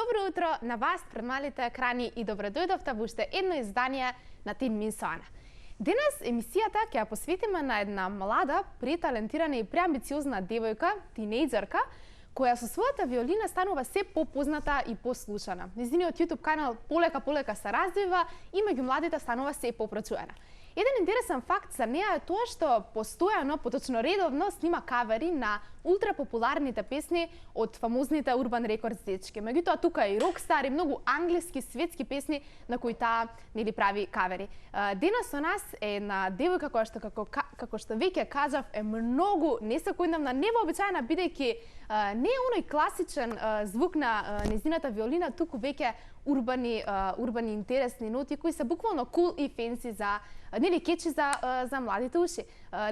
Добро утро на вас пред малите екрани и добро дојдовте во уште едно издание на Тин Мин Соана. Денес емисијата ќе ја посветиме на една млада, преталентирана и преамбициозна девојка, тинејџерка, која со својата виолина станува се попозната и послушана. Нејзиниот YouTube канал полека се развива и меѓу младите станува се попрочуена. Еден интересен факт за неа е тоа што постојано, поточно редовно, снима кавери на ултрапопуларните песни од фамозните Urban Records дечки. Меѓутоа тука е и рокстар и многу англиски, светски песни на кои таа нели прави кавери. Денес со нас е една девојка која што како што веќе кажав е многу несекојдневна, невообичаена, бидејќи не е оној класичен звук на нејзината виолина, туку веќе урбани интересни ноти кои се буквално cool и фенси за нели кечи за младите уши.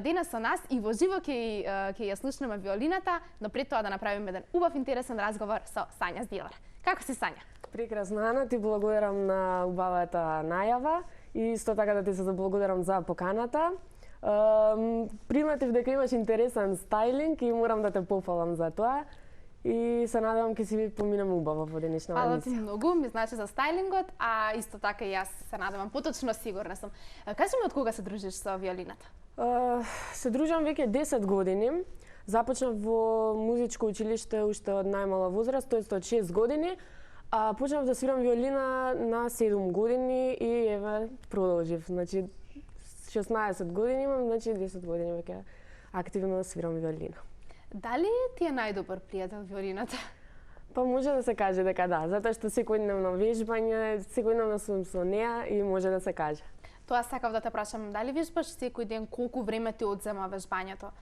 Денес со нас и во живо ќе ја слушнеме виолината, но пред тоа да направиме еден убав интересен разговор со Сања Здилар. Како си, Сања? Прекрасно, Ана, ти благодарам на убавата најава и исто така да ти се заблагодарам за поканата. Приметив дека имаш интересен стајлинг и морам да те пофалам за тоа. И се надевам ќе си поминеме убаво во денешната емисија. Ала ти многу, ми значи за стајлингот, а исто така и јас се надевам, поточно сигурна сум. Кажи ми од кога се дружиш со виолината? Се дружам веќе 10 години. Започнав во музичко училиште уште од најмала возраст, тоест од 6 години. А почнав да свирам виолина на 7 години и еве продолжив. Значи 16 години имам, значи 10 години веќе активно свирам виолина. Дали ти е најдобар пријател виолината? Па може да се каже дека да, затоа што секојдневно вежбање, секојдневно сум со неа и може да се каже. Тоа сакав да те прашам, дали вежбаш секој ден, колку време ти одзема вежбањето?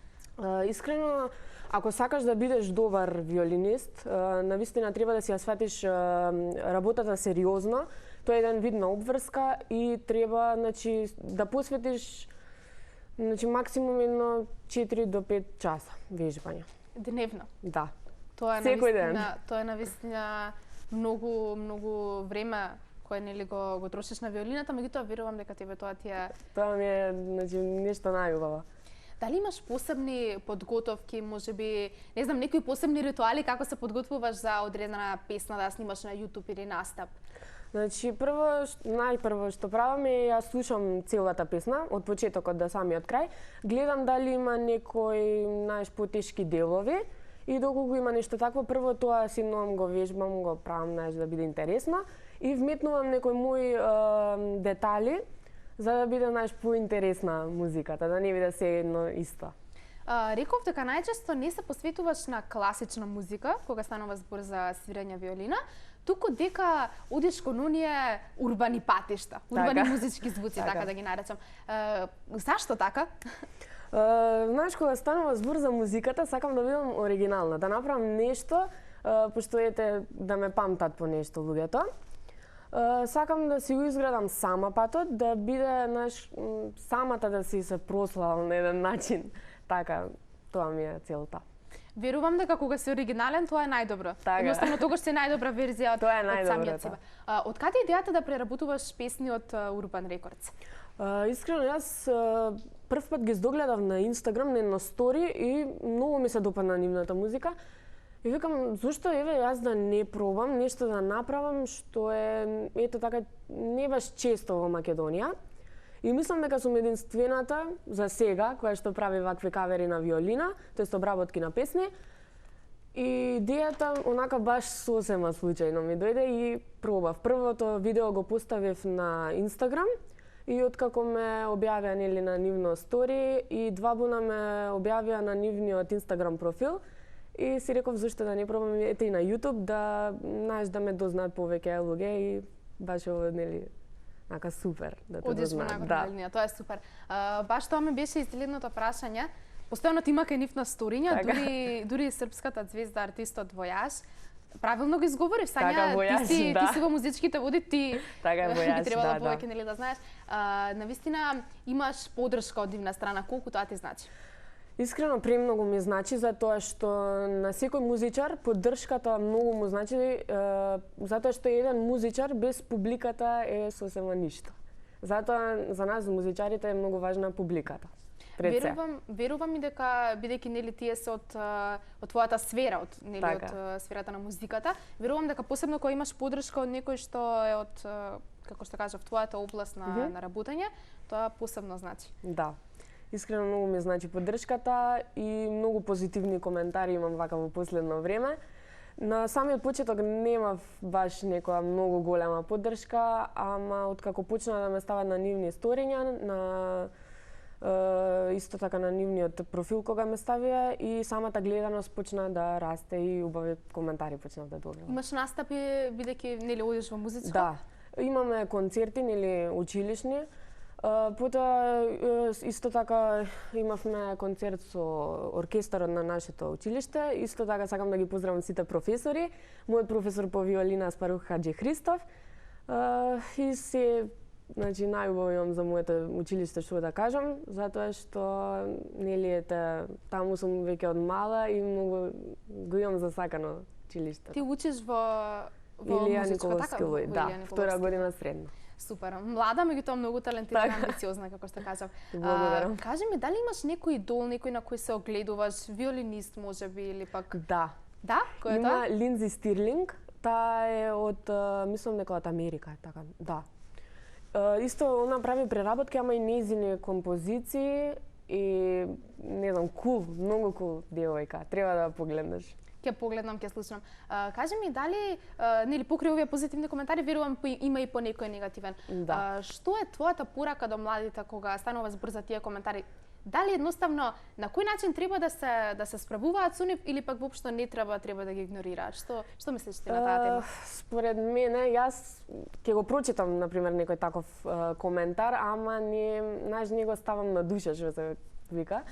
Искрено, ако сакаш да бидеш добар виолинист, навистина треба да си ја сватиш работата сериозно. Тоа е еден вид на обврска и треба, значи, да посветиш максимум едно 4 до 5 часа вежбање. Дневно? Да. Тоа е секој ден. Тоа е навистина многу време кое нели го трошиш на виолината, меѓутоа верувам дека тебе тоа ти е... Тоа ми е, значи, нешто најубаво. Дали имаш посебни подготовки, можеби, не знам, некои посебни ритуали како се подготвуваш за одредена песна да ја снимаш на YouTube или настап? Значи, најпрво што правам е ја слушам целата песна, од почетокот до самиот крај. Гледам дали има некои потешки делови и доколку има нешто такво, прво тоа сиднувам, го вежбам, го правам, да биде интересно и вметнувам некои мои детали за да биде поинтересна музиката, да не биде се едно исто. Реков дека најчесто не се посветуваш на класична музика кога станува збор за свирење виолина, туку дека одиш кон оние урбани патишта, урбани музички звуци, така да ги наречам. Зашто така? Знаеш, кога станува збор за музиката, сакам да бидам оригинална, да направам нешто, пошто ете да ме памтат по нешто луѓето. Сакам да си го изградам сама патот, да биде, самата да си се прославам на еден начин. Така, тоа ми е целта. Верувам дека кога си оригинален, тоа е најдобро. Едноставно тогаш си најдобра верзија од самиот себе. Од каде идејата да преработуваш песни од Urban Records? Искрено, јас прв пат ги здогледав на Instagram, на едно стори и многу ми се допадна нивната музика. И викам, зошто еве јас да не пробам нешто да направам што е ето така не баш често во Македонија. И мислам дека сум единствената за сега која што прави вакви кавери на виолина, тоест обработки на песни. И идејата онака баш сосема случајно ми дојде и пробав. Првото видео го поставив на Instagram и откако ме објавија нели на нивно стори и 2 буна ме објавија на нивниот Instagram профил. И си реков зашто да не пробам ете и на YouTube да ме дознаат повеќе луѓе и баш ово нели нака супер да те дознаат. Да. Тоа е супер. Баш тоа ми беше следното прашање. Постојано ти има кај нив на сториња, дури српската звезда артистот Војаш. Правилно го изговорив, Сања, ти си во музичките води, ти би требало повеќе нели да знаеш. Навистина имаш подршка од нивна страна, колку тоа ти значи? Искрено премногу ми значи затоа што на секој музичар поддршката многу му значи затоа што еден музичар без публиката е сосема ништо. Затоа за нас музичарите е многу важна публиката. пред се. Верувам и дека бидејќи нели тие се од твојата сфера, од сферата на музиката, верувам дека посебно кога имаш подршка од некој што е од како што кажав твојата област на работење, тоа посебно значи. Да. Искрено многу ми значи поддршката и многу позитивни коментари имам вака во последно време. На самиот почеток немав баш некоја многу голема поддршка, ама откако почна да ме стават на нивни сториња, исто така на нивниот профил кога ме ставија и самата гледаност почна да расте и убави коментари почнав да добивам. Имаш настапи бидејќи нели одиш во музичко? Да. Имаме концерти нели училишни. Потоа исто така имавме концерт со оркестарот на нашето училиште. Исто така сакам да ги поздравам сите професори. Мојот професор по виолина Аспарух Хаджи Христов. И се значи најубаво имам за моето училиште што да кажам, затоа што нели таму сум веќе од мала и многу го имам засакано училиште. Ти учиш во Илија музичко, така? Николовски Лој, да, втора година средно. Супер. Млада, меѓутоа многу талентирана, амбициозна, како што кажав. Благодарам. Кажи ми, дали имаш некој идол, некој на кој се огледуваш, виолинист можеби или пак? Да. Да? Кој е Има тоа? Линдзи Стирлинг, таа е од, мислам дека од Америка, така, да. Исто она прави преработки, ама и нејзини композиции и не знам, многу кул девојка. Треба да погледнеш. Ќе погледнам, ќе слушам. Кажи ми, дали нели покрај овие позитивни коментари, верувам има и по некој негативен. Да. Што е твојата порака до младите кога станува збор за тие коментари? Дали едноставно на кој начин треба да се справуваат со нив или пак воопшто не треба да ги игнорираат? Што мислиш ти на таа тема? Според мене, јас ќе го прочитам на пример некој таков коментар, ама не го ставам на душа, што се вика.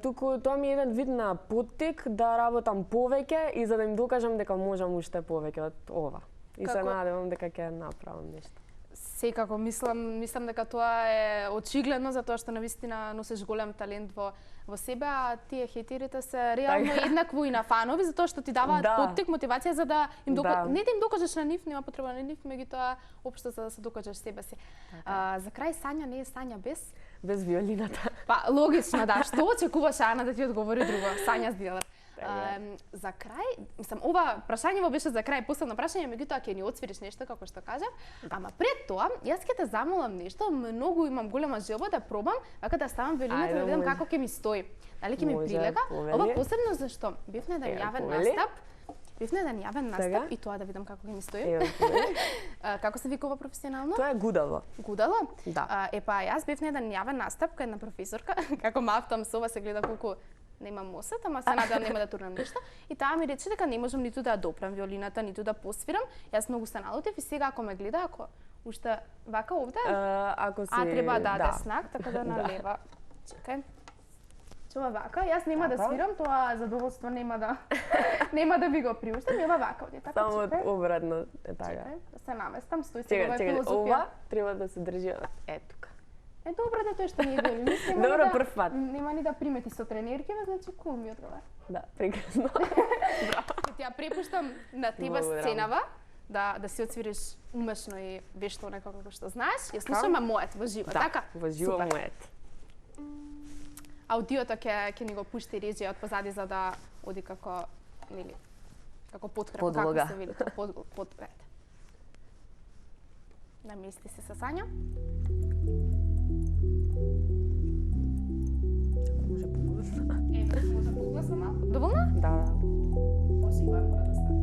Туку тоа ми е еден вид на поттик да работам повеќе и за да им докажам дека можам уште повеќе од ова. И се надевам дека ќе направам нешто. Секако мислам дека тоа е очигледно затоа што навистина носиш голем талент во себе, а тие хејтерите се реално еднакво и на фанови затоа што ти даваат поттик, мотивација за да им не да им докажеш на нив, нема потреба на нив, меѓутоа општо за да се докажеш себе си. За крај Сања не е Сања без виолината. Па логично, да. Што очекуваш Ана да ти одговори друго? Сања Здилер. За крај, мислам, ова прашањево беше за крај, последно прашање, меѓутоа ќе ни отсвириш нешто како што кажав. Ама пред тоа, јас ќе те замолам нешто, многу имам голема желба да пробам, вака да ставам виолината да видам како ќе ми стои. Дали ќе ми прилега? Ова посебно зашто бев на еден јавен настап. И тоа да видам како ќе ми стои. Како се викува професионално? Тоа е гудало. Гудало? Да. Епа, јас бев на еден јавен настап кај една професорка, како мафтам со ова се гледа колку немам осет, ама се надевам нема да турнам ништо. И таа ми рече дека не можам ниту да допрам виолината, ниту да посвирам. Јас многу се налутив и сега ако ме гледа, ако уште вака овде, треба да даде знак, така да налева. Чекај. Ова вака, јас нема да свирам, тоа задоволство нема да ви го приуштам, ова вака овде, така. Само обратно е така. Чекај, да се наместам, стои сега ова филозофија. Ова треба да се држи тука. Добро да тоа што не е виолинист. Добро, прв пат. Нема ни да примети со тренеркива, значи кул ми одговара. Да, прекрасно. Ќе ја препуштам на тебе сценава, да си отсвириш умешно и вешто некако како што знаеш. Ја слушаме мојот во живо, така? Да, во живо мојот. Аудиото ќе ни го пушти режија од позади за да оди како нели како подкрепа, како се вели, подпред. Намести се со Сања. Може погласно. Може погласно малку. Доволна? Да. Може и мора да стане.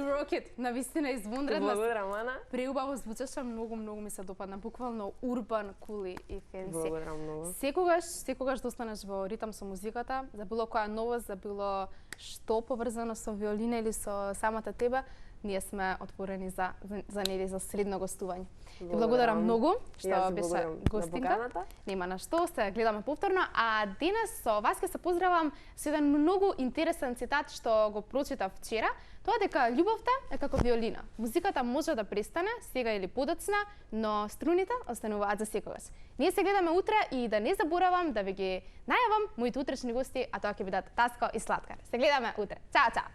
rock it. Навистина извонредна. Благодарам, Ана. Преубаво звучеше, многу ми се допадна. Буквално урбан, кули и фенси. Благодарам многу. Секогаш да останеш во ритам со музиката, за било која новост, за било што поврзано со виолина или со самата тебе, ние сме отворени за нели за следно гостување. Ти благодарам многу што беше гостинка. Нема на што, се гледаме повторно, а денес со вас ќе се поздравам со еден многу интересен цитат што го прочитав вчера. Тоа дека љубовта е како виолина. Музиката може да престане сега или подоцна, но струните остануваат за секогаш. Ние се гледаме утре и да не заборавам да ви ги најавам моите утрешни гости, а тоа ќе бидат Таско и Слаткар. Се гледаме утре. Чао, чао.